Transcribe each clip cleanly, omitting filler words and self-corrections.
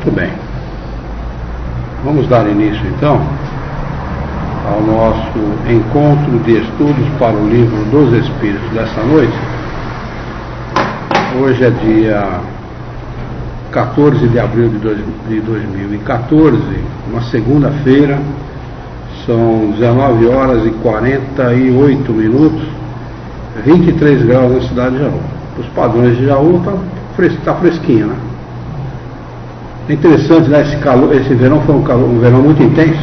Muito bem. Vamos dar início então ao nosso encontro de estudos para o livro dos Espíritos dessa noite. Hoje é dia 14 de abril de 2014, uma segunda-feira, são 19 horas e 48 minutos, 23 graus na cidade de Jaú. Os padrões de Jaú está fresquinho, né? É interessante, né? Esse verão foi um verão muito intenso.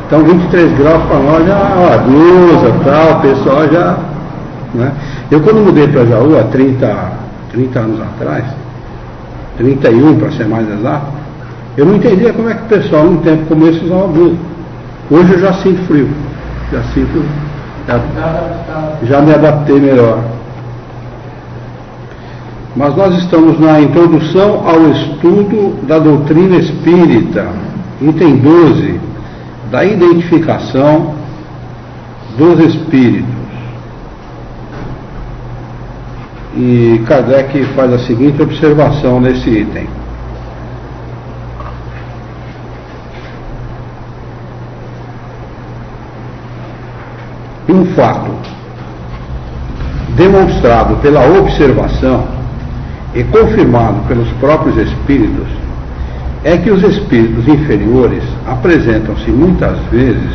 Então 23 graus para nós já, blusa, tal, o pessoal já, né? Eu quando mudei para Jaú há 30 anos atrás, 31 para ser mais exato, eu não entendia como é que o pessoal num tempo como esse usava blusa. Hoje eu já sinto frio, já me adaptei melhor. Mas nós estamos na introdução ao estudo da doutrina espírita, item 12, da identificação dos espíritos. E Kardec faz a seguinte observação nesse item. Um fato demonstrado pela observação e confirmado pelos próprios espíritos é que os espíritos inferiores apresentam-se muitas vezes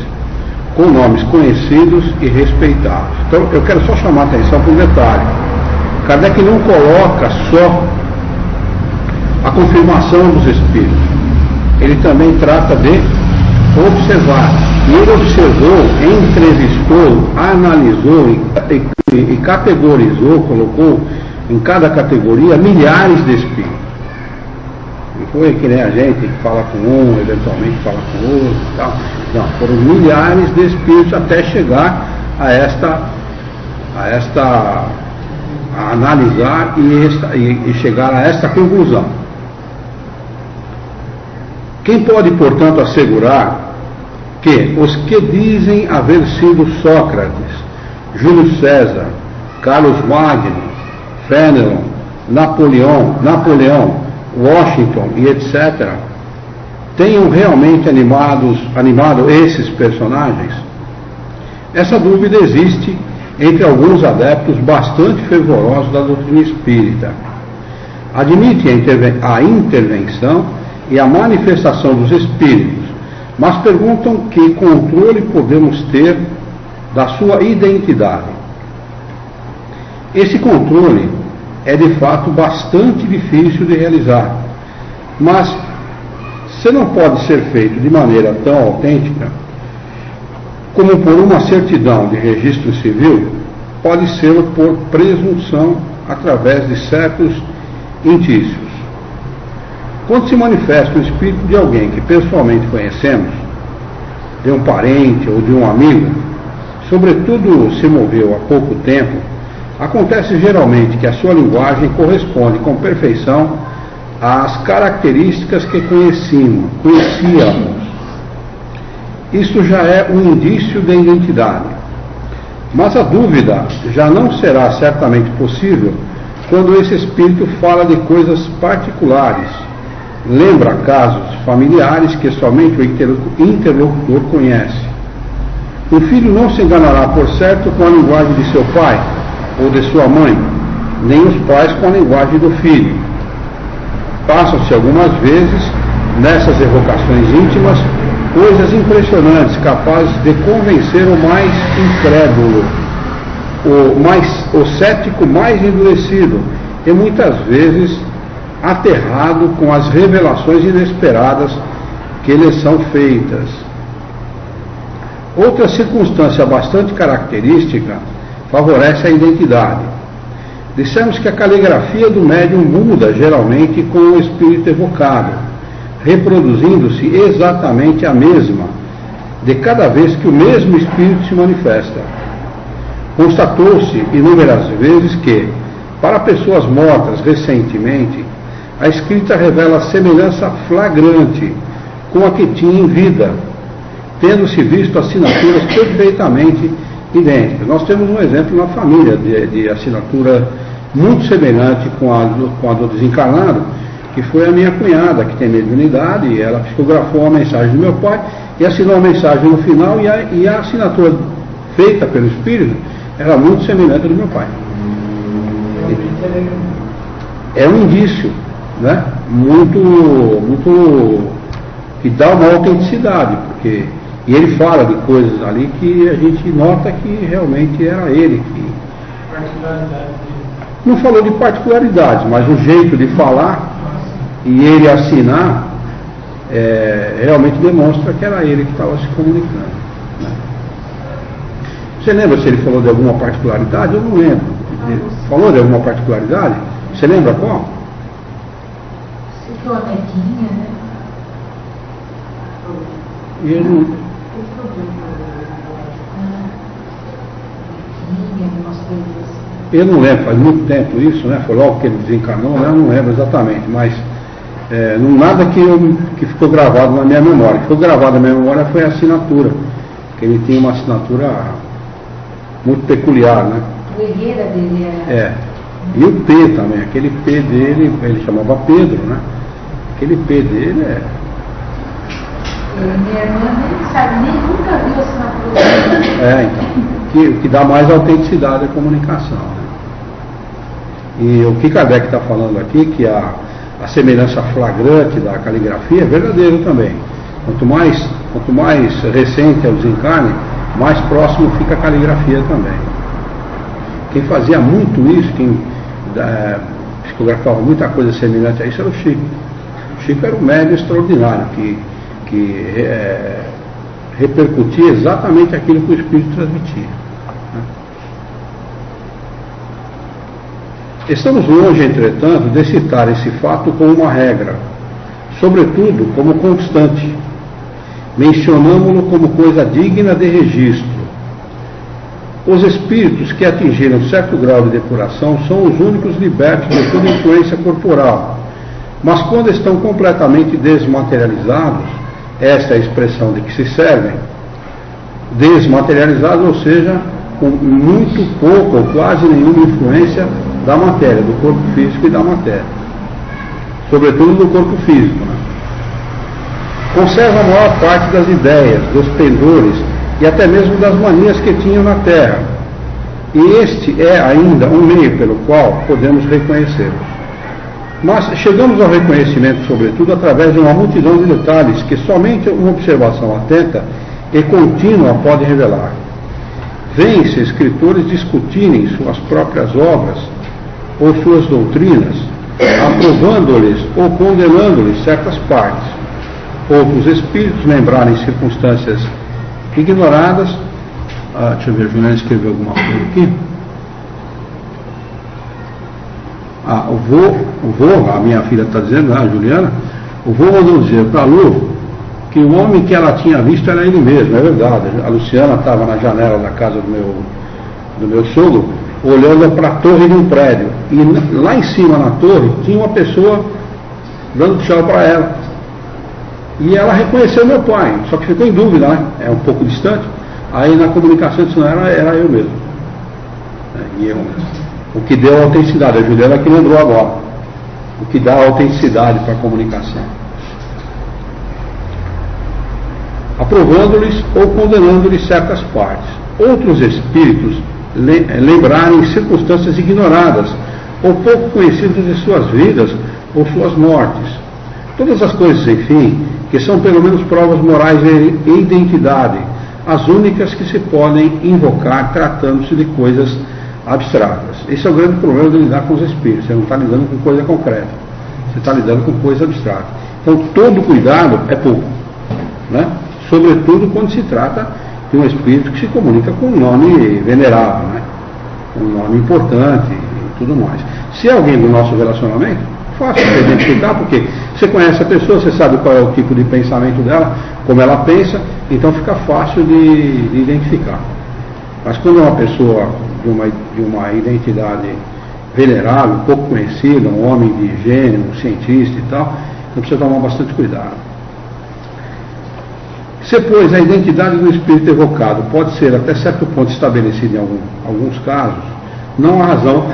com nomes conhecidos e respeitados. Então eu quero só chamar a atenção para um detalhe. Kardec não coloca só a confirmação dos espíritos, ele também trata de observar. E ele observou, entrevistou, analisou e categorizou, colocou em cada categoria milhares de espíritos. Não foi que nem a gente que fala com um, eventualmente fala com outro e tal. Não, foram milhares de espíritos até chegar a analisar e chegar a esta conclusão. Quem pode, portanto, assegurar que os que dizem haver sido Sócrates, Júlio César, Carlos Magno, Fénelon, Napoleão, Washington e etc., tenham realmente animado esses personagens? Essa dúvida existe entre alguns adeptos bastante fervorosos da doutrina espírita. Admitem a intervenção e a manifestação dos espíritos, mas perguntam que controle podemos ter da sua identidade. Esse controle é de fato bastante difícil de realizar, mas se não pode ser feito de maneira tão autêntica como por uma certidão de registro civil, pode ser por presunção através de certos indícios. Quando se manifesta o espírito de alguém que pessoalmente conhecemos, de um parente ou de um amigo, sobretudo se moveu há pouco tempo, acontece geralmente que a sua linguagem corresponde com perfeição às características que conhecíamos. Isso já é um indício de identidade. Mas a dúvida já não será certamente possível quando esse espírito fala de coisas particulares, lembra casos familiares que somente o interlocutor conhece. O filho não se enganará, por certo, com a linguagem de seu pai ou de sua mãe, nem os pais com a linguagem do filho. Passam-se algumas vezes, nessas evocações íntimas, coisas impressionantes, capazes de convencer o mais incrédulo, o cético mais endurecido, e muitas vezes aterrado com as revelações inesperadas que lhes são feitas. Outra circunstância bastante característica favorece a identidade. Dissemos que a caligrafia do médium muda geralmente com o espírito evocado, reproduzindo-se exatamente a mesma de cada vez que o mesmo espírito se manifesta. Constatou-se inúmeras vezes que, para pessoas mortas recentemente, a escrita revela semelhança flagrante com a que tinha em vida, tendo-se visto assinaturas perfeitamente idênticas. Nós temos um exemplo na família de assinatura muito semelhante com a do desencarnado, que foi a minha cunhada, que tem mediunidade, e ela psicografou a mensagem do meu pai e assinou a mensagem no final, e a assinatura feita pelo espírito era muito semelhante à do meu pai. É um indício, né? Muito que dá uma autenticidade, porque e ele fala de coisas ali que a gente nota que realmente era ele que não falou de particularidades, mas o jeito de falar e ele assinar realmente demonstra que era ele que estava se comunicando, né? Você lembra se ele falou de alguma particularidade? Eu não lembro. Ele falou de alguma particularidade? Você lembra qual? Citou a netinha, né? E ele não... Eu não lembro, faz muito tempo isso, né? Foi logo que ele desencarnou, né? Eu não lembro exatamente, mas nada que ficou gravado na minha memória. O que ficou gravado na minha memória foi a assinatura, que ele tinha uma assinatura muito peculiar, né? O herdeira dele era... E o P também, aquele P dele, ele chamava Pedro, né? Aquele P dele Minha irmã nem sabe, nem nunca viu a assinatura dele. Então, que dá mais autenticidade à comunicação, né? E o que Kardec está falando aqui, que a semelhança flagrante da caligrafia é verdadeiro também. Quanto mais recente é o desencarne, mais próximo fica a caligrafia também. Quem fazia muito isso, quem psicografava muita coisa semelhante a isso, era o Chico. O Chico era um médium extraordinário, que repercutia exatamente aquilo que o Espírito transmitia, né? Estamos longe, entretanto, de citar esse fato como uma regra, sobretudo como constante. Mencionamo-lo como coisa digna de registro. Os espíritos que atingiram certo grau de depuração são os únicos libertos de toda influência corporal, mas quando estão completamente desmaterializados, esta é a expressão de que se servem, desmaterializados, ou seja, com muito pouco ou quase nenhuma influência da matéria, do corpo físico e da matéria, sobretudo do corpo físico, né? Conserva a maior parte das ideias, dos pendores e até mesmo das manias que tinham na Terra, e este é ainda um meio pelo qual podemos reconhecê-los. Mas chegamos ao reconhecimento, sobretudo, através de uma multidão de detalhes que somente uma observação atenta e contínua pode revelar. Vêm-se escritores discutirem suas próprias obras ou suas doutrinas, aprovando-lhes ou condenando-lhes certas partes. Outros espíritos lembrarem circunstâncias ignoradas. Deixa eu ver, a Juliana escreveu alguma coisa aqui. O vô, a minha filha está dizendo, a Juliana, o vô mandou dizer para a Lu que o homem que ela tinha visto era ele mesmo, é verdade. A Luciana estava na janela da casa do meu sogro, olhando para a torre de um prédio, e lá em cima na torre tinha uma pessoa dando tchau para ela. E ela reconheceu meu pai, só que ficou em dúvida, né? É um pouco distante. Aí na comunicação disse, não, era eu mesmo. O que deu autenticidade, a Juliana que lembrou agora, o que dá autenticidade para a comunicação. Aprovando-lhes ou condenando-lhes certas partes. Outros espíritos lembrarem circunstâncias ignoradas ou pouco conhecidas de suas vidas ou suas mortes. Todas as coisas, enfim, que são pelo menos provas morais e identidade, as únicas que se podem invocar tratando-se de coisas abstratas. Esse é o grande problema de lidar com os espíritos. Você não está lidando com coisa concreta, você está lidando com coisa abstrata. Então todo cuidado é pouco, né? Sobretudo quando se trata de um espírito que se comunica com um nome venerável, né? Um nome importante e tudo mais. Se é alguém do nosso relacionamento, fácil de identificar, porque você conhece a pessoa, você sabe qual é o tipo de pensamento dela, como ela pensa, então fica fácil de identificar. Mas quando é uma pessoa de uma identidade venerável, pouco conhecida, um homem de gênio, um cientista e tal, então precisa tomar bastante cuidado. Se, pois, a identidade do espírito evocado pode ser até certo ponto estabelecida em alguns casos, não há razão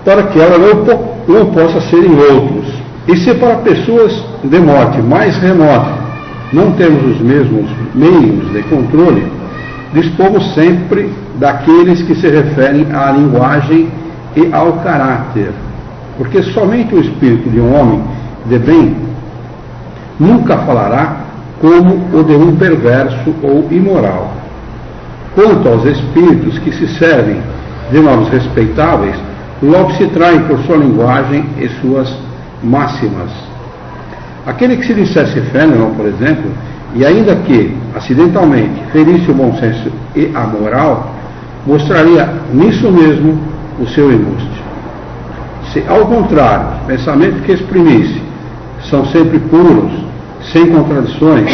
para que ela não possa ser em outros. E se para pessoas de morte mais remota não temos os mesmos meios de controle, dispomos sempre daqueles que se referem à linguagem e ao caráter, porque somente o espírito de um homem de bem nunca falará como o de um perverso ou imoral. Quanto aos espíritos que se servem de nomes respeitáveis, logo se traem por sua linguagem e suas máximas. Aquele que se dissesse Fénelon, por exemplo, e ainda que, acidentalmente, ferisse o bom senso e a moral, mostraria nisso mesmo o seu embuste. Se, ao contrário, os pensamentos que exprimisse são sempre puros, sem contradições,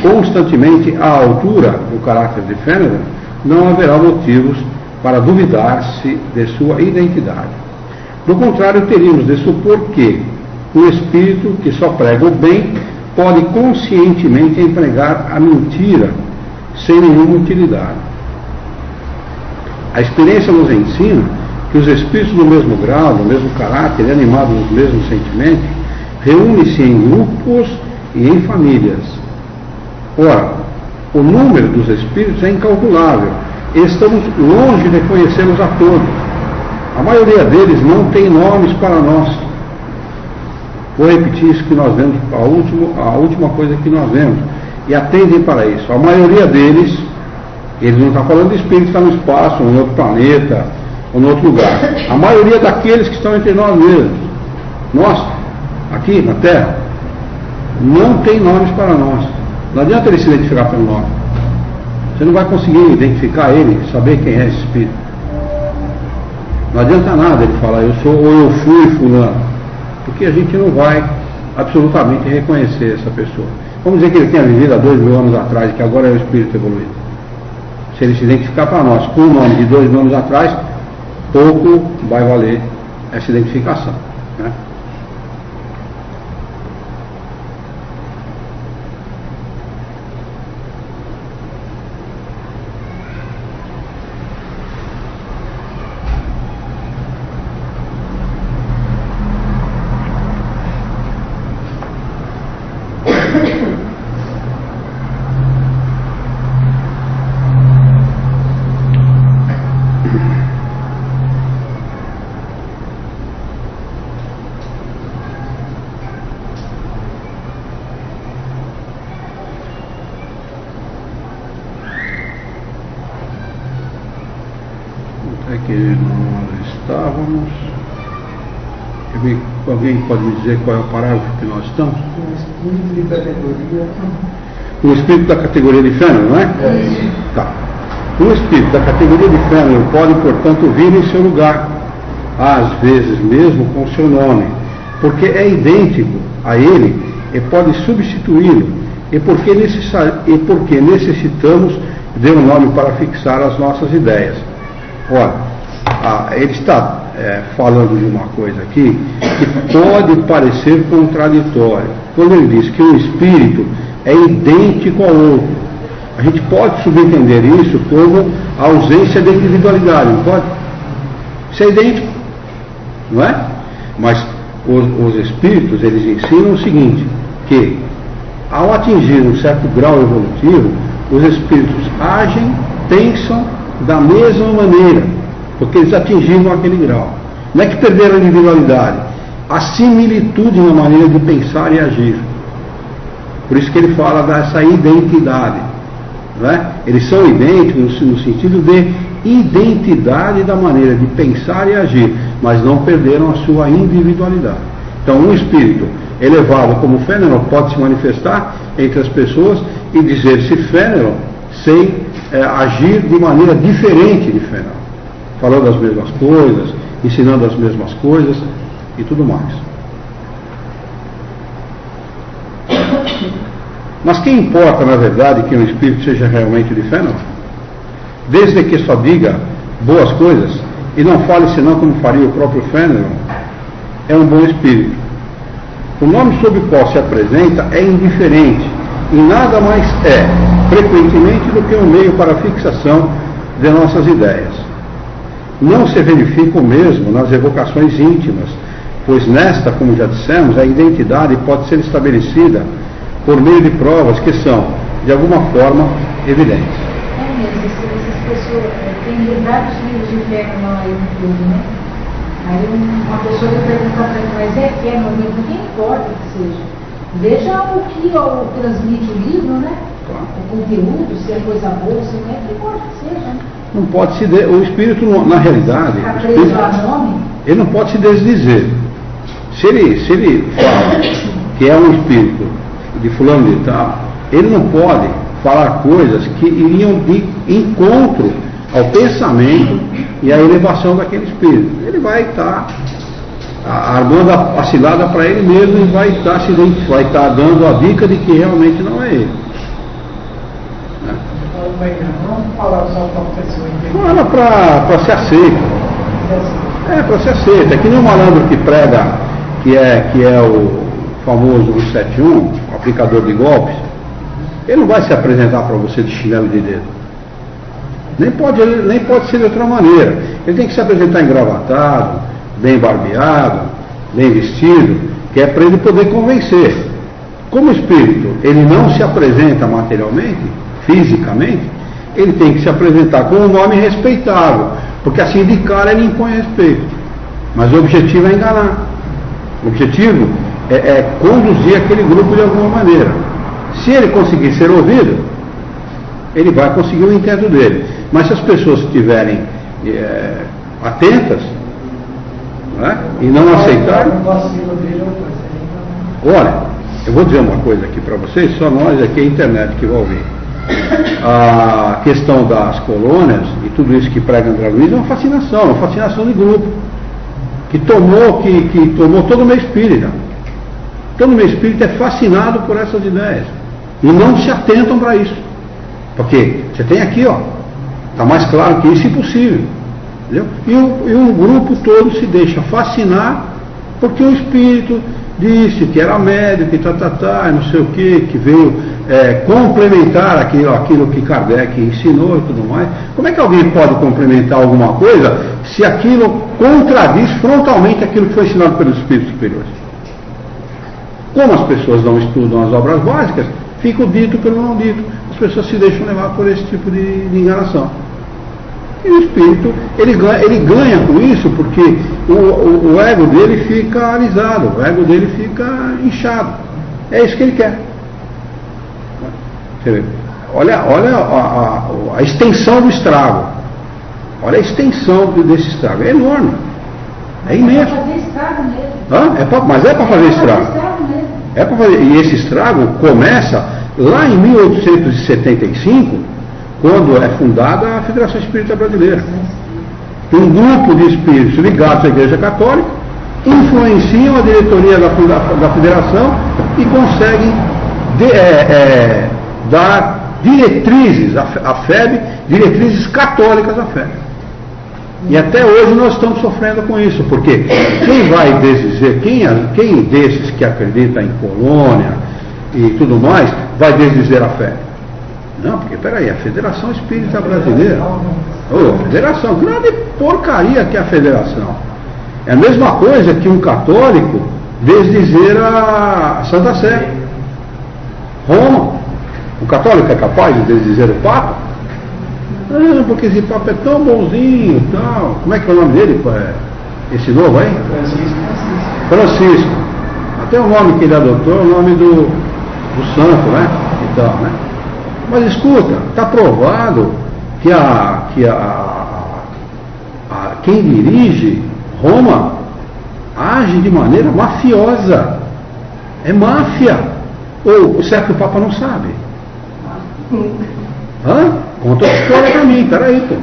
constantemente à altura do caráter de Fénelon, não haverá motivos para duvidar-se de sua identidade. Do contrário, teríamos de supor que o espírito que só prega o bem pode conscientemente empregar a mentira sem nenhuma utilidade. A experiência nos ensina que os espíritos do mesmo grau, do mesmo caráter e animados dos mesmos sentimentos, reúnem-se em grupos e em famílias. Ora, o número dos espíritos é incalculável e estamos longe de conhecê-los a todos. A maioria deles não tem nomes para nós. Vou repetir isso que nós vemos, a última coisa que nós vemos, e atendem para isso. A maioria deles, eles não estão falando de espírito que está no espaço, ou em outro planeta, ou em outro lugar. A maioria daqueles que estão entre nós mesmos, nós, aqui na Terra, não tem nomes para nós. Não adianta ele se identificar pelo nome. Você não vai conseguir identificar ele, saber quem é esse espírito. Não adianta nada ele falar, eu sou ou eu fui fulano. Porque a gente não vai absolutamente reconhecer essa pessoa. Vamos dizer que ele tenha vivido há 2.000 anos atrás, que agora é o espírito evoluído. Se ele se identificar para nós com o nome de 2.000 anos atrás, pouco vai valer essa identificação, né? Que nós estávamos. Alguém pode me dizer qual é o parágrafo que nós estamos? O espírito de categoria. O espírito da categoria de Fénelon, não é? Tá. O espírito da categoria de Fénelon pode, portanto, vir em seu lugar, às vezes mesmo com seu nome, porque é idêntico a ele e pode substituí-lo, e porque necessitamos de um nome para fixar as nossas ideias. Ora, ele está falando de uma coisa aqui que pode parecer contraditória. Quando ele diz que um espírito é idêntico ao outro, a gente pode subentender isso como a ausência de individualidade, não pode? Isso é idêntico, não é? Mas os espíritos, eles ensinam o seguinte, que ao atingir um certo grau evolutivo, os espíritos agem, pensam da mesma maneira, porque eles atingiram aquele grau. Não é que perderam a individualidade, a similitude na maneira de pensar e agir. Por isso que ele fala dessa identidade, não é? Eles são idênticos no sentido de identidade da maneira de pensar e agir, mas não perderam a sua individualidade. Então, um espírito elevado como Fénelon pode se manifestar entre as pessoas e dizer-se Fénelon sem agir de maneira diferente de Fénelon, falando as mesmas coisas, ensinando as mesmas coisas e tudo mais. Mas quem importa, na verdade, que um espírito seja realmente de Fénelon? Desde que só diga boas coisas e não fale senão como faria o próprio Fénelon, é um bom espírito. O nome sob o qual se apresenta é indiferente e nada mais é, frequentemente, do que um meio para a fixação de nossas ideias. Não se verifica o mesmo nas evocações íntimas, pois nesta, como já dissemos, a identidade pode ser estabelecida por meio de provas que são, de alguma forma, evidentes. É mesmo, essas pessoas têm vários livros de Feynman aí no clube, né? Aí uma pessoa vai perguntar para ele, mas é Feynman mesmo? Não importa que seja. Veja o que transmite o livro, né? Claro. O conteúdo, se é coisa boa, se não é, que importa que seja. Né? Não pode se... O espírito, na realidade, Ficar o preso espírito, a nome? ele não pode se desdizer. Se ele fala que é um espírito de fulano de tal, ele não pode falar coisas que iriam de encontro ao pensamento e à elevação daquele espírito. Ele vai estar armando a cilada para ele mesmo e vai estar dando a dica de que realmente não é ele. Não falar só para a pessoa entender. Fala para ser aceito. Para ser aceito. É que nem o malandro que prega, que é o famoso 171, o aplicador de golpes. Ele não vai se apresentar para você de chinelo de dedo. Nem pode ser de outra maneira. Ele tem que se apresentar engravatado, bem barbeado, bem vestido, que é para ele poder convencer. Como o espírito, ele não se apresenta materialmente, fisicamente, ele tem que se apresentar com um nome respeitável, porque assim de cara ele impõe respeito. Mas o objetivo é enganar. O objetivo é conduzir aquele grupo de alguma maneira. Se ele conseguir ser ouvido, ele vai conseguir o intento dele. Mas se as pessoas estiverem atentas, né, e não aceitarem... Olha, eu vou dizer uma coisa aqui para vocês, só nós aqui, a internet que vai ouvir. A questão das colônias e tudo isso que prega André Luiz é uma fascinação de grupo, que tomou todo o meio espírita. Todo o meio espírita é fascinado por essas ideias e não se atentam para isso, porque você tem aqui, está mais claro que isso é impossível, entendeu? E o grupo todo se deixa fascinar porque o espírito disse que era médico, e não sei o que veio complementar aquilo que Kardec ensinou e tudo mais. Como é que alguém pode complementar alguma coisa se aquilo contradiz frontalmente aquilo que foi ensinado pelos espíritos superiores? Como as pessoas não estudam as obras básicas, fica o dito pelo não dito. As pessoas se deixam levar por esse tipo de enganação. E o espírito, ele ganha com isso porque o ego dele fica alisado, o ego dele fica inchado. É isso que ele quer. Você vê? Olha a extensão do estrago. Olha a extensão desse estrago. É enorme. É imenso. É para fazer estrago mesmo. Mas é para fazer estrago. É para fazer. E esse estrago começa lá em 1875, quando é fundada a Federação Espírita Brasileira. Um grupo de espíritos ligados à Igreja Católica influenciam a diretoria da Federação e conseguem dar diretrizes à FEB, diretrizes católicas à FEB. E até hoje nós estamos sofrendo com isso, porque quem vai desdizer, quem desses que acredita em colônia e tudo mais, vai desdizer a FEB? Não, porque peraí, a Federação Espírita Brasileira, federação, grande porcaria que é a federação. É a mesma coisa que um católico desdizer a Santa Sé. Roma. O católico é capaz de desdizer o Papa? Ah, porque esse Papa é tão bonzinho e tal. Como é que é o nome dele? Esse novo aí? Francisco. Até o nome que ele adotou é o nome do santo, né? E tal, né? Mas escuta, está provado que quem dirige Roma age de maneira mafiosa. É máfia. Ou será que o Papa não sabe? Conta a história para mim, peraí, pô.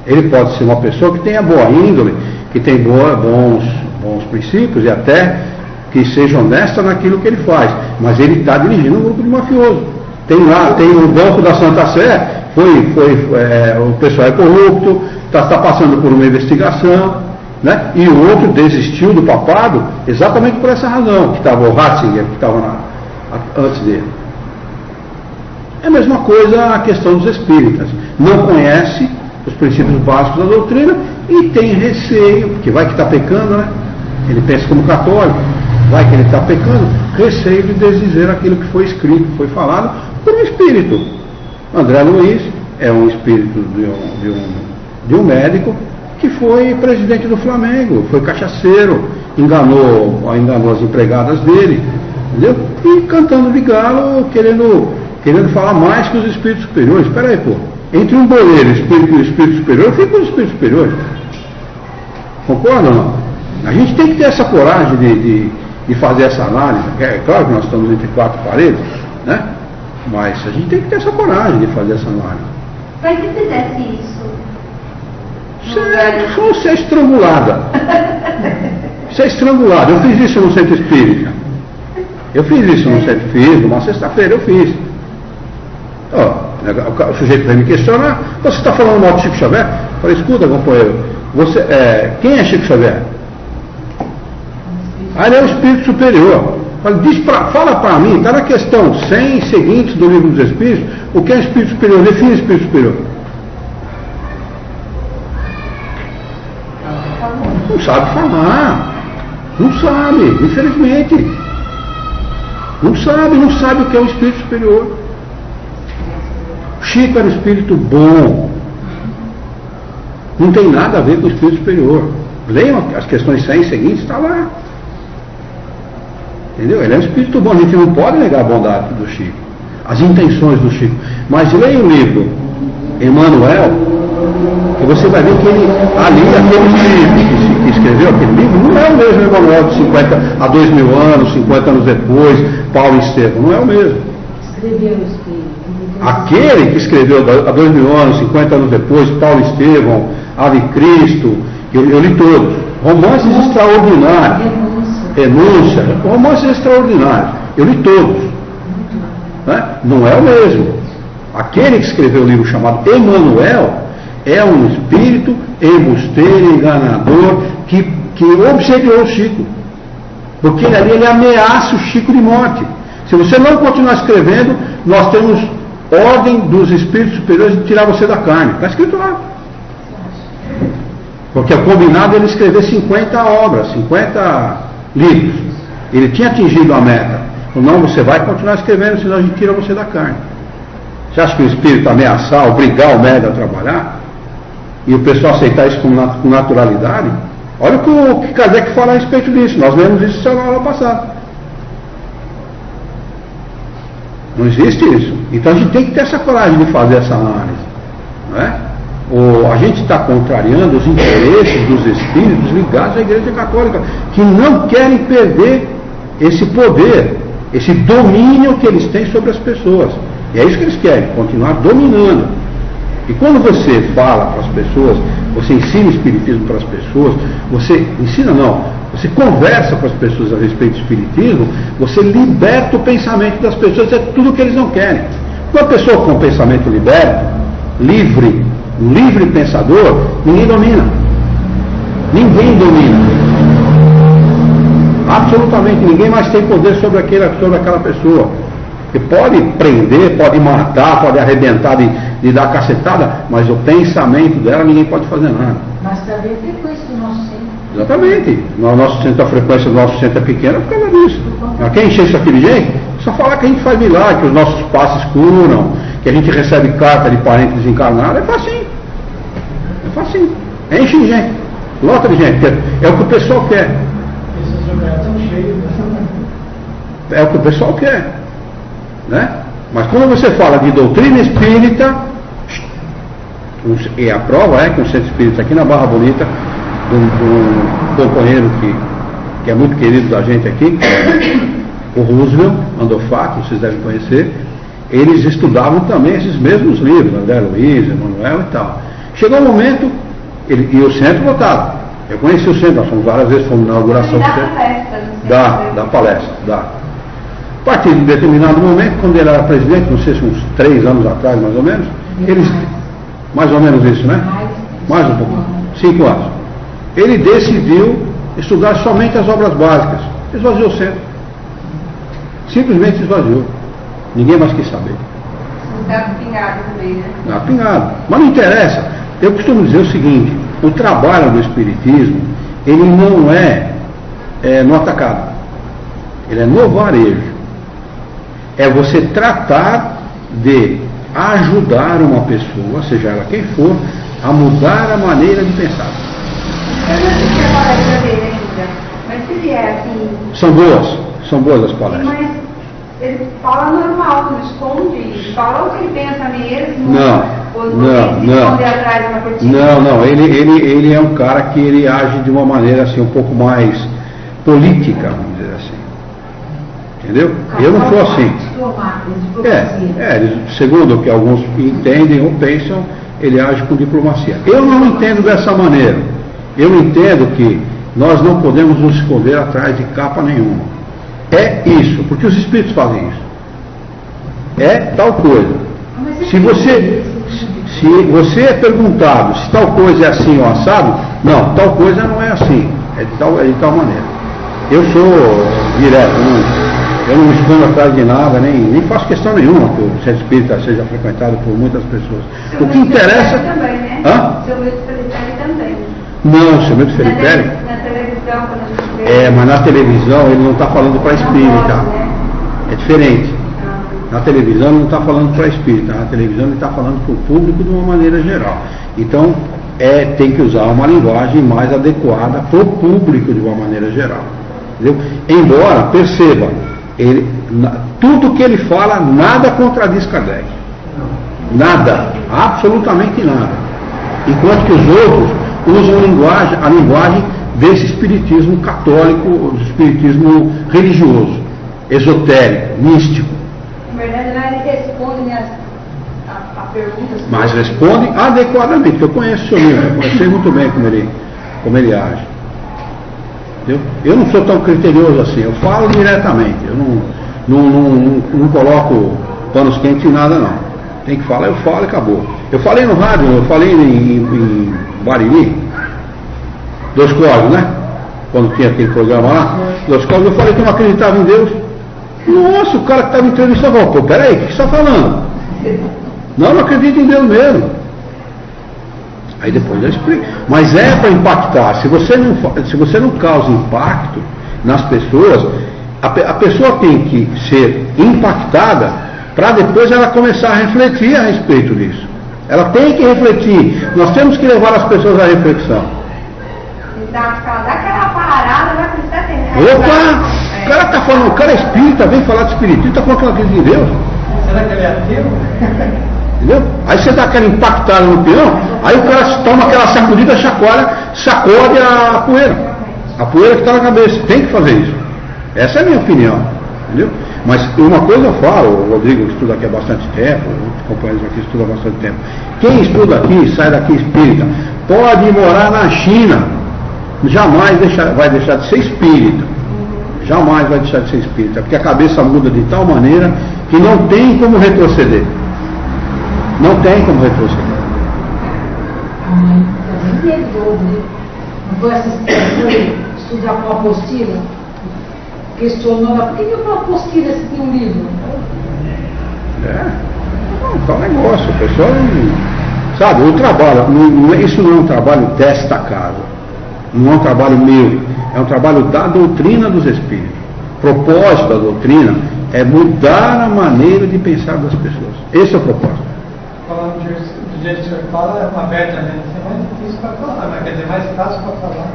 Ele pode ser uma pessoa que tenha boa índole, que tem bons princípios e até que seja honesta naquilo que ele faz, mas ele está dirigindo um grupo de mafioso. Tem o Banco da Santa Sé, o pessoal é corrupto, está passando por uma investigação, né? E o outro desistiu do papado exatamente por essa razão, que estava o Ratzinger, que estava antes dele. É a mesma coisa a questão dos espíritas. Não conhece os princípios básicos da doutrina e tem receio, porque vai que está pecando, né? Ele pensa como católico, vai que ele está pecando, receio de desdizer aquilo que foi escrito, foi falado por um espírito. André Luiz é um espírito de um médico que foi presidente do Flamengo, foi cachaceiro, enganou as empregadas dele, entendeu? E cantando de galo, querendo falar mais que os espíritos superiores. Espera aí, pô. Entre um boleiro e o espírito superior, eu fico com os espíritos superiores. Concorda ou não? A gente tem que ter essa coragem de fazer essa análise. É claro que nós estamos entre quatro paredes, né? Mas a gente tem que ter essa coragem de fazer essa análise. Mas se fizesse isso? Você é estrangulada. Você é estrangulada. Eu fiz isso no centro espírita. Eu fiz isso no centro espírita, uma sexta-feira eu fiz. O sujeito vai me questionar, você está falando mal de Chico Xavier? Eu falei, escuta, companheiro, quem é Chico Xavier? Ele é o espírito superior. Fala para mim, está na questão 100 seguintes do livro dos Espíritos, o que é espírito superior? Define espírito superior. Não sabe falar. Não sabe, infelizmente. Não sabe o que é o espírito superior. Chico era um espírito bom. Não tem nada a ver com o espírito superior. Leiam as questões 100 seguintes, está lá. Entendeu? Ele é um espírito bom, a gente não pode negar a bondade do Chico, as intenções do Chico. Mas leia o livro Emmanuel, que você vai ver que ali aquele espírito que escreveu aquele livro não é o mesmo Emmanuel de 50 a 2000 anos, 50 anos depois, Paulo e Estevão, não é o mesmo. Escreveu o espírito. Aquele que escreveu há 2000 anos, 50 anos depois, Paulo e Estevão, Ave Cristo, eu li todos. Romances extraordinários. Renúncia, romances extraordinários. Eu li todos. Né? Não é o mesmo. Aquele que escreveu o livro chamado Emmanuel é um espírito embusteiro, enganador, que obsediou o Chico. Porque ele ameaça o Chico de morte. Se você não continuar escrevendo, nós temos ordem dos espíritos superiores de tirar você da carne. Está escrito lá. Porque é combinado ele escrever 50 obras, 50 livros. Ele tinha atingido a meta. Não, você vai continuar escrevendo, senão a gente tira você da carne. Você acha que o espírito ameaçar, obrigar o médium a trabalhar? E o pessoal aceitar isso com naturalidade? Olha o que Kardec fala a respeito disso. Nós lemos isso na aula passada. Não existe isso. Então a gente tem que ter essa coragem de fazer essa análise. Não é? A gente está contrariando os interesses dos espíritos ligados à Igreja Católica, que não querem perder esse poder, esse domínio que eles têm sobre as pessoas. E é isso que eles querem, continuar dominando. E quando você fala para as pessoas, você ensina o espiritismo para as pessoas, você conversa com as pessoas a respeito do espiritismo, você liberta o pensamento das pessoas, é tudo o que eles não querem. Uma pessoa com um pensamento liberto, livre, um livre pensador, ninguém domina. Ninguém domina. Absolutamente ninguém mais tem poder sobre aquela pessoa. Que pode prender, pode matar, pode arrebentar de dar cacetada, mas o pensamento dela ninguém pode fazer nada. Basta ver a frequência do nosso centro. Exatamente. No nosso centro, a frequência do nosso centro é pequena por causa disso. Quem enche isso aqui de gente? Só falar que a gente faz milagre, que os nossos passes curam, que a gente recebe carta de parente desencarnado, é facinho. É facinho. Enche de gente. Lota de gente. É o que o pessoal quer. Esses lugares estão cheios, né? É o que o pessoal quer. Né? Mas quando você fala de doutrina espírita, e a prova é que um centro espírita aqui na Barra Bonita, de um companheiro que é muito querido da gente aqui, o Roosevelt, Andofac, vocês devem conhecer, eles estudavam também esses mesmos livros, André Luiz, Emmanuel e tal. Chegou um momento, e o centro lotado. Eu conheci o centro, nós fomos várias vezes, fomos na inauguração do centro. Dá palestra. A partir de um determinado momento, quando ele era presidente, não sei se uns 3 anos atrás, mais ou menos, mais ou menos isso, né? Mais um pouco, 5 anos. Ele decidiu estudar somente as obras básicas. Esvaziou o centro. Simplesmente esvaziou. Ninguém mais quis saber. Está pingado também, né? Está pingado. Mas não interessa. Eu costumo dizer o seguinte, o trabalho do espiritismo, ele não é no atacado. Ele é no varejo. É você tratar de ajudar uma pessoa, seja ela quem for, a mudar a maneira de pensar. Eu não assisti a palestra dele ainda, mas se vier assim... São boas as palestras. Mas ele fala normal, não esconde, fala o que ele pensa mesmo. Não. Esconde atrás de uma cortina. Não, ele é um cara que ele age de uma maneira assim, um pouco mais política, vamos dizer assim. Entendeu? Eu não sou assim. Segundo o que alguns entendem ou pensam, ele age com diplomacia. Eu não entendo dessa maneira. Eu entendo que nós não podemos nos esconder atrás de capa nenhuma. É isso, porque os espíritos fazem isso. É tal coisa. Se você é perguntado se tal coisa é assim ou assado, não, tal coisa não é assim, é de tal maneira. Eu sou direto, eu não me escondo atrás de nada, nem faço questão nenhuma que o centro espírita seja frequentado por muitas pessoas. O que interessa... Também, né? Hã? Seu Milton Felipe também. Não, seu Milton Felipe. Na televisão, quando a gente vê... Mas na televisão ele não está falando para espírita. Né? É diferente. Na televisão ele não está falando para espírita, na televisão ele está falando para o público de uma maneira geral. Então, tem que usar uma linguagem mais adequada para o público de uma maneira geral. Entendeu? Embora, perceba, tudo que ele fala, nada contradiz Kardec. Nada, absolutamente nada. Enquanto que os outros usam a linguagem desse espiritismo católico, do espiritismo religioso, esotérico, místico. Na verdade, ele responde a perguntas. Mas responde adequadamente, porque eu conheço o seu livro, eu sei muito bem como ele age. Entendeu? Eu não sou tão criterioso assim, eu falo diretamente, eu não coloco panos quentes em nada não. Tem que falar, eu falo e acabou. Eu falei no rádio, eu falei em Bariri, Dois Códigos, né? Quando tinha aquele programa lá, Dois Códigos, eu falei que eu não acreditava em Deus. Nossa, o cara que estava entrevistando falou, pô, peraí, o que você está falando? Não acredito em Deus mesmo. Aí depois eu explico. Mas é para impactar. Se você não causa impacto nas pessoas, a pessoa tem que ser impactada para depois ela começar a refletir a respeito disso. Ela tem que refletir. Nós temos que levar as pessoas à reflexão. Dá aquela parada, vai precisar ter. Opa! O cara está falando, o cara é espírita, vem falar de espiritismo, está falando que não acredita em Deus. Será que ele é ateu? Entendeu? Aí você dá aquela impactada no peão, aí o cara toma aquela sacudida, sacode a poeira que está na cabeça. Tem que fazer isso. Essa é a minha opinião. Entendeu? Mas uma coisa eu falo, o Rodrigo estuda aqui há bastante tempo, outros companheiros aqui estudam há bastante tempo. Quem estuda aqui, sai daqui espírita, pode morar na China, jamais vai deixar de ser espírita. Jamais vai deixar de ser espírita, porque a cabeça muda de tal maneira que não tem como retroceder. Não tem como retroceder. A mãe também pegou, né? Não foi assistir, estudar com a apostila? Questionou, por que eu uma apostila se tem um livro? Não, negócio, o pessoal sabe, o trabalho, isso não é um trabalho desta casa, não é um trabalho meu, é um trabalho da doutrina dos espíritos. O propósito da doutrina é mudar a maneira de pensar das pessoas. Esse é o propósito. Falando do jeito que o senhor fala, é abertamente, é mais difícil para falar, mas quer dizer, mais fácil para falar.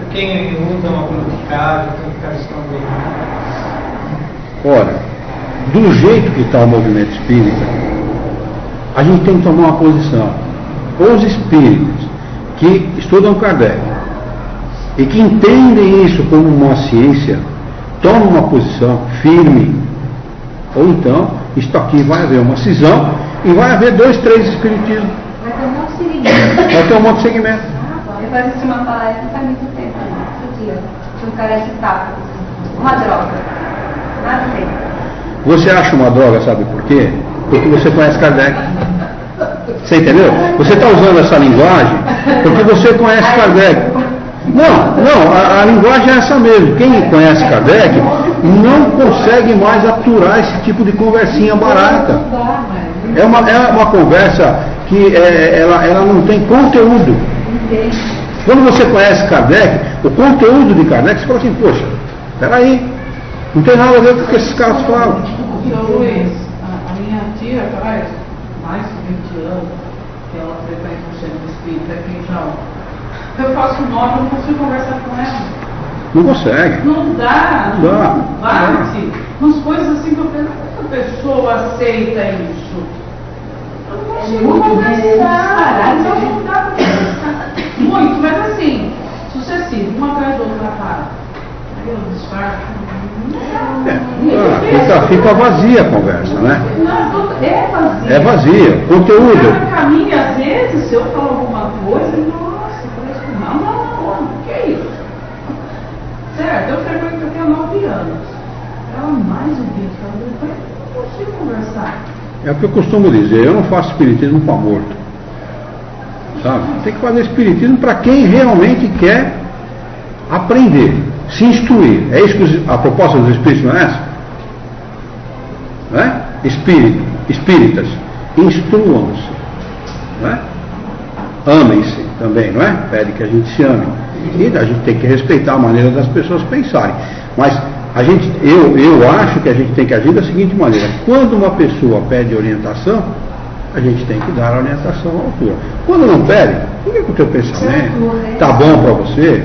Porque quem usa uma politicagem, tem que ficar escondendo. Olha, do jeito que está o movimento espírita, a gente tem que tomar uma posição. Os espíritos que estudam Kardec e que entendem isso como uma ciência, tomam uma posição firme. Ou então, isto aqui vai haver uma cisão e vai haver 2, 3 espiritismos. Vai ter um monte de segmento. Vai ter um monte de segmento. Eu assisti uma palestra não faz muito tempo, outro dia. Tinha um cara que tava uma droga. Nada a ver. Você acha uma droga, sabe por quê? Porque você conhece Kardec. Você entendeu? Você está usando essa linguagem porque você conhece Kardec. Não, a linguagem é essa mesmo. Quem conhece Kardec não consegue mais aturar esse tipo de conversinha barata. É uma conversa que ela não tem conteúdo. Quando você conhece Kardec, o conteúdo de Kardec, você fala assim, poxa, peraí, não tem nada a ver com o que esses caras falam. Seu Luiz, a minha tia faz mais de 20 anos que ela frequenta o centro espírita aqui em Jaú. Eu faço nome, eu não consigo conversar com ela. Não consegue. Não dá, Não dá. não bate. Umas coisas assim que eu penso, como a pessoa aceita isso? Eu não consigo conversar, não dá pra conversar. Muito, mas assim, sucessivo, uma atrás da outra para. Aí eu disfarço. Fica vazia a conversa, né? Não, é vazia. É vazia. Conteúdo. Cada caminho, às vezes, se eu falar alguma coisa, nossa, parece que não, que é isso? Certo, eu frequento aqui há 9 anos. Ela mais um vídeo, eu não consigo conversar. É o que eu costumo dizer, eu não faço espiritismo para morto. Sabe? Tem que fazer espiritismo para quem realmente quer aprender, se instruir. É isso que a proposta dos espíritos não é essa? Não é? Espíritas, instruam-se. Não é? Amem-se também, não é? Pede que a gente se ame. E a gente tem que respeitar a maneira das pessoas pensarem. Mas eu acho que a gente tem que agir da seguinte maneira: quando uma pessoa pede orientação, a gente tem que dar a orientação à altura. Quando não pede, fica com o teu pensamento, tá bom para você,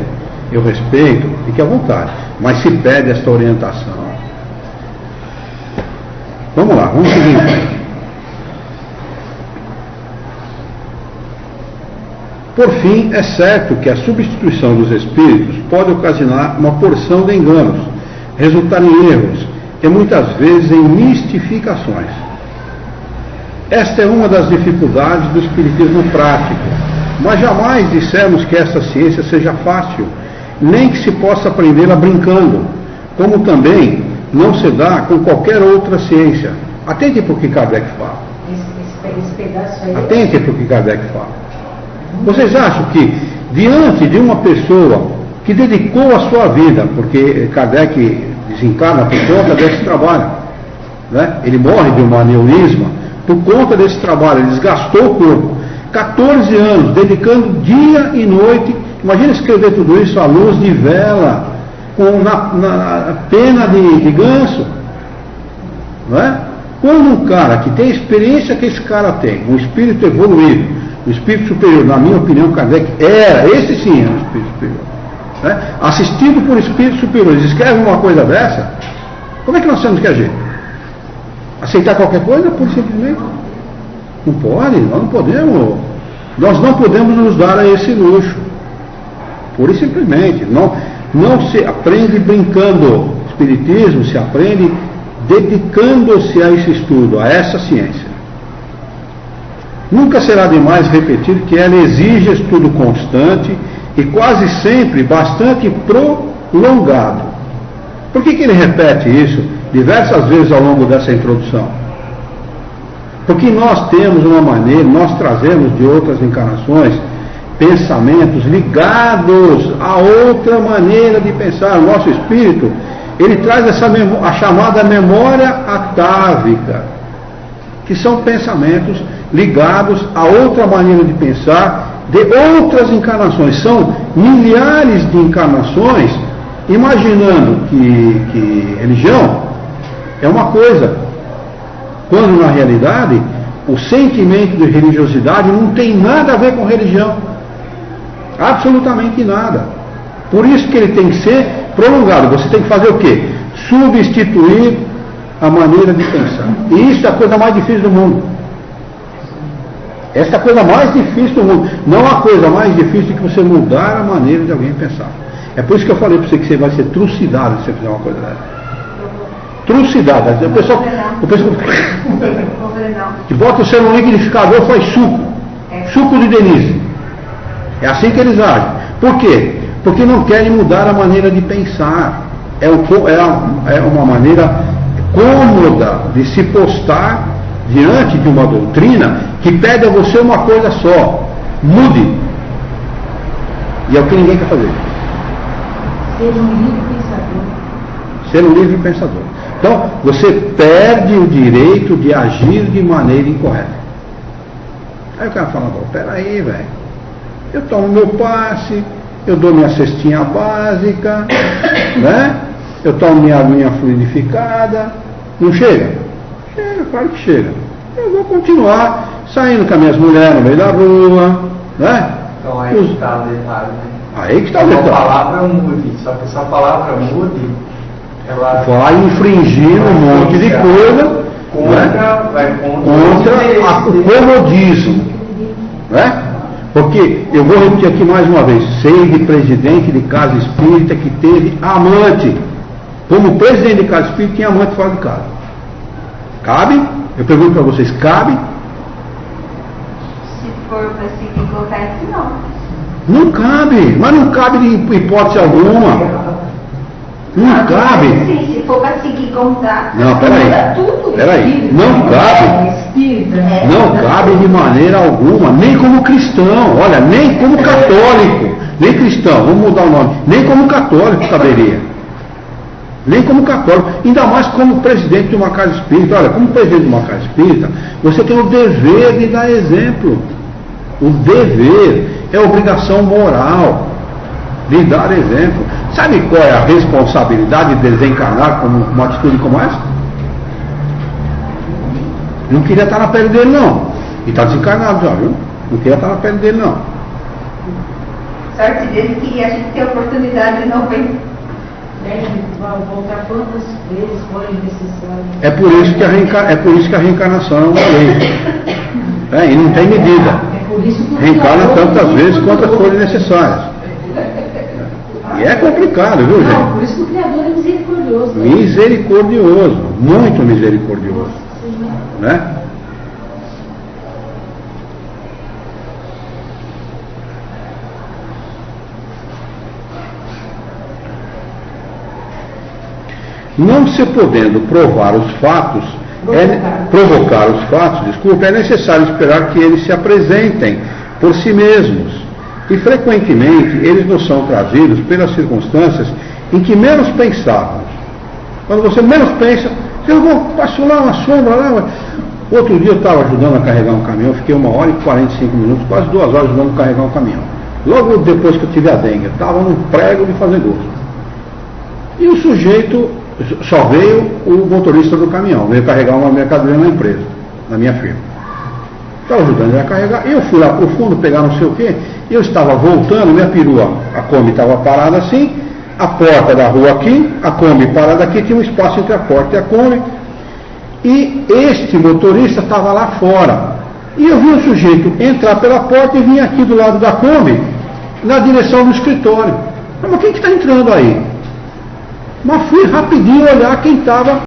eu respeito, fique à vontade. Mas se pede esta orientação, vamos lá, vamos seguir em frente. Por fim, é certo que a substituição dos espíritos pode ocasionar uma porção de enganos, resultar em erros e muitas vezes em mistificações. Esta é uma das dificuldades do espiritismo prático, mas jamais dissemos que esta ciência seja fácil, nem que se possa aprendê-la brincando, como também não se dá com qualquer outra ciência. Atente para o que Kardec fala. Esse pedaço aí. Atente para o que Kardec fala. Vocês acham que, diante de uma pessoa que dedicou a sua vida, porque Kardec desencarna por conta desse trabalho, né? Ele morre de um aneurisma por conta desse trabalho, ele desgastou o corpo, 14 anos, dedicando dia e noite. Imagina escrever tudo isso à luz de vela, na pena de ganso, não é? Quando um cara que tem a experiência que esse cara tem, um espírito evoluído, um espírito superior, na minha opinião, Kardec esse sim é um espírito superior, né? Assistido por espíritos superiores, escreve uma coisa dessa, como é que nós temos que agir? Aceitar qualquer coisa, por simplesmente? Não pode, nós não podemos nos dar a esse luxo, pura e simplesmente. Não se aprende brincando. Espiritismo se aprende dedicando-se a esse estudo, a essa ciência. Nunca será demais repetir que ela exige estudo constante e quase sempre bastante prolongado. Por que ele repete isso diversas vezes ao longo dessa introdução? Porque nós temos uma maneira, nós trazemos de outras encarnações pensamentos ligados a outra maneira de pensar. O nosso espírito, ele traz a chamada memória atávica, que são pensamentos ligados a outra maneira de pensar de outras encarnações. São milhares de encarnações, imaginando que religião é uma coisa, quando na realidade o sentimento de religiosidade não tem nada a ver com religião. Absolutamente nada. Por isso que ele tem que ser prolongado. Você tem que fazer o quê? Substituir a maneira de pensar. E isso é a coisa mais difícil do mundo. Essa é a coisa mais difícil do mundo. Não há coisa mais difícil do que você mudar a maneira de alguém pensar. É por isso que eu falei para você que você vai ser trucidado se você fizer uma coisa dessa. Trucidado. O pessoal que bota o seu no liquidificador faz suco. Suco de Denise. É assim que eles agem. Por quê? Porque não querem mudar a maneira de pensar. É uma maneira cômoda de se postar diante de uma doutrina que pede a você uma coisa só: mude. E é o que ninguém quer fazer. Ser um livre pensador. Ser um livre pensador. Então, você perde o direito de agir de maneira incorreta. Aí o cara fala: peraí, velho. Eu tomo meu passe, eu dou minha cestinha básica, né? Eu tomo minha aguinha fluidificada. Não chega? Chega, claro que chega. Eu vou continuar saindo com as minhas mulheres no meio da rua, né? Então aí que está o detalhe, né? Aí que está o detalhe. A palavra mude, só que essa palavra mude, ela vai infringir um monte de coisa contra o comodismo, né? Porque, eu vou repetir aqui mais uma vez, sei de presidente de casa espírita que teve amante. Como presidente de casa espírita, tinha amante fora de casa. Cabe? Eu pergunto para vocês, cabe? Se for para seguir colocar isso, não. Não cabe, mas não cabe de hipótese alguma. Não cabe. Sim, se for para seguir contrato. Não, peraí. Não cabe. Não cabe de maneira alguma, nem como cristão, olha, nem como católico, nem cristão, vamos mudar o nome, nem como católico caberia. Nem como católico, ainda mais como presidente de uma casa espírita. Olha, como presidente de uma casa espírita, você tem o dever de dar exemplo. O dever é a obrigação moral de dar exemplo. Sabe qual é a responsabilidade de desencarnar com uma atitude como essa? Não queria estar na pele dele, não. E está desencarnado já, viu? Não queria estar na pele dele, não. Sorte dele que a gente tem a oportunidade de não ver. Voltar quantas vezes forem necessárias. É por isso que a reencarnação é uma lei. E não tem medida. Reencarna tantas vezes quantas forem necessárias. E é complicado, viu, gente? Não, por isso que o Criador é misericordioso. Misericordioso, muito misericordioso. Né? Não se podendo provar os fatos, provocar os fatos, desculpa, é necessário esperar que eles se apresentem por si mesmos. E frequentemente eles nos são trazidos pelas circunstâncias em que menos pensávamos. Quando você menos pensa, passou lá uma sombra lá. Outro dia eu estava ajudando a carregar um caminhão, fiquei 1h e 45 minutos, quase 2 horas ajudando a carregar um caminhão. Logo depois que eu tive a dengue, estava num prego de fazer gosto. E o sujeito, só veio o motorista do caminhão, veio carregar uma mercadoria na empresa, na minha firma. Estava ajudando ele a carregar, eu fui lá para o fundo pegar não sei o quê, eu estava voltando, minha perua, a Kombi estava parada assim, a porta da rua aqui, a Kombi parada aqui, tinha um espaço entre a porta e a Kombi, e este motorista estava lá fora. E eu vi o sujeito entrar pela porta e vir aqui do lado da Kombi, na direção do escritório. Mas quem que está entrando aí? Mas fui rapidinho olhar quem estava